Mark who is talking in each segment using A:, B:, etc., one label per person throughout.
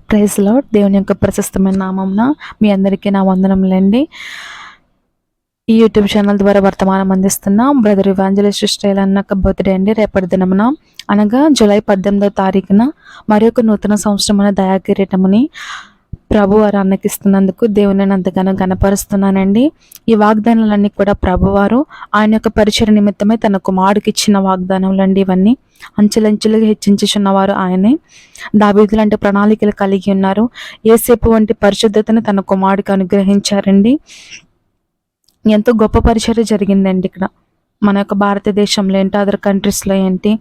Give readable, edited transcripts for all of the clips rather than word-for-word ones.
A: Praise lord. దేవుని యొక్క ప్రశస్తమైన నామమున మీ అందరికీ నా వందనములండి. ఈ యూట్యూబ్ ఛానల్ ద్వారా వర్తమానం అందిస్తున్న బ్రదర్ ఇవాంజలిస్ట్ ఇస్రాయేల్ అన్న బర్త్డే అండి. రేపటి దినమున అనగా జూలై 18వ తారీఖున మరొక నూతన సంవత్సరమైన దయాకిరీటముని ప్రభువారు అన్నకిస్తున్నందుకు దేవుని ఎంతగానో గణపరుస్తున్నానండి. ఈ వాగ్దానాలన్నీ కూడా ప్రభువారు ఆయన యొక్క పరిచయ నిమిత్తమై తన కుమారుడికి ఇచ్చిన వాగ్దానములండి. ఇవన్నీ అంచెలంచెలుగా హెచ్చించుచున్నవారు ఆయనే. దావీదు లాంటి ప్రణాళికలు కలిగి ఉన్నారు. యేసేపు వంటి పరిశుద్ధతను తన కుమారుడికి అనుగ్రహించారండి. ఎంతో గొప్ప పరిచర్య జరిగిందండి ఇక్కడ మన యొక్క భారతదేశంలో ఏంటి, అదర్ కంట్రీస్లో ఏంటి,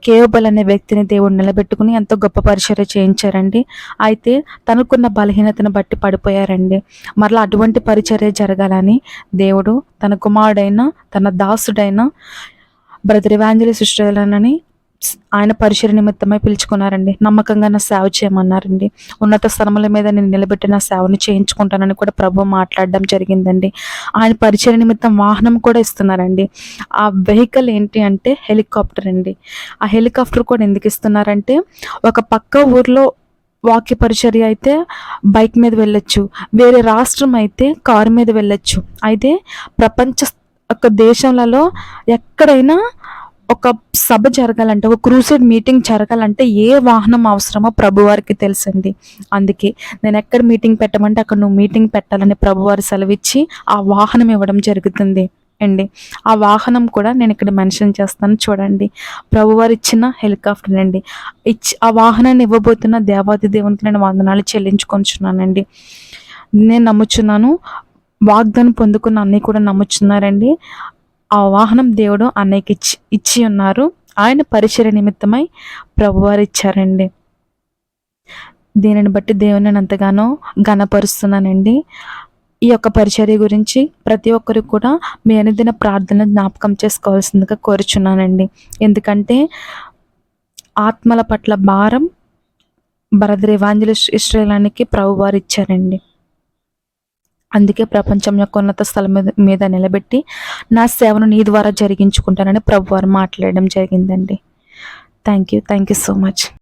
A: కేవబల్ అనే వ్యక్తిని దేవుడు నిలబెట్టుకుని ఎంతో గొప్ప పరిచర్య చేయించారండి. అయితే తనకున్న బలహీనతను బట్టి పడిపోయారండి. మరలా అటువంటి పరిచర్య జరగాలని దేవుడు తన కుమారుడైన తన దాసుడైన బ్రదర్ ఇవాంజలిస్ట్ ఇస్రాయేల్ అని ఆయన పరిచర్య నిమిత్తమై పిలుచుకున్నారండి. నమ్మకంగా నా సేవ చేయమన్నారండి. ఉన్నత స్థలముల మీద నేను నిలబెట్టి నా సేవను చేయించుకుంటానని కూడా ప్రభు మాట్లాడడం జరిగిందండి. ఆయన పరిచర్య నిమిత్తం వాహనం కూడా ఇస్తున్నారండి. ఆ వెహికల్ ఏంటి అంటే హెలికాప్టర్ అండి. ఆ హెలికాప్టర్ కూడా ఎందుకు ఇస్తున్నారంటే, ఒక పక్క ఊర్లో వాక్య పరిచర్య అయితే బైక్ మీద వెళ్ళొచ్చు, వేరే రాష్ట్రం అయితే కారు మీద వెళ్ళొచ్చు. అయితే ప్రపంచ దేశాలలో ఎక్కడైనా ఒక సభ జరగాలంటే, ఒక క్రూసైడ్ మీటింగ్ జరగాలంటే ఏ వాహనం అవసరమో ప్రభువారికి తెలుసండి. అందుకే నేను ఎక్కడ మీటింగ్ పెట్టమంటే అక్కడ నువ్వు మీటింగ్ పెట్టాలని ప్రభువారు సెలవిచ్చి ఆ వాహనం ఇవ్వడం జరుగుతుంది అండి. ఆ వాహనం కూడా నేను ఇక్కడ మెన్షన్ చేస్తాను చూడండి. ప్రభువారు ఇచ్చిన హెలికాప్టర్ అండి. ఆ వాహనాన్ని ఇవ్వబోతున్న దేవాది దేవునికి నేను వందనాలు చెల్లించుకొంచున్నానండి. నేను నమ్ముచున్నాను, వాగ్దానం పొందుకున్న అన్నీ కూడా నమ్ముచున్నారండి. ఆ వాహనం దేవుడు అన్నయ్యకి ఇచ్చి ఉన్నారు. ఆయన పరిచర్య నిమిత్తమై ప్రభువారు ఇచ్చారండి. దీనిని బట్టి దేవుని నేను ఎంతగానో ఘనపరుస్తున్నానండి. ఈ యొక్క పరిచర్య గురించి ప్రతి ఒక్కరు కూడా మీ అనుదిన ప్రార్థన జ్ఞాపకం చేసుకోవాల్సిందిగా కోరుచున్నానండి. ఎందుకంటే ఆత్మల పట్ల భారం బ్రదర్ ఇవాంజలిస్ట్ ఇస్రాయేలానికి ప్రభువారు ఇచ్చారండి. అందుకే ప్రపంచం యొక్క ఉన్నత స్థలం మీద నిలబెట్టి నా సేవను నీ ద్వారా జరిగించుకుంటానని ప్రభువారు మాట్లాడడం జరిగిందండి. Thank you so much.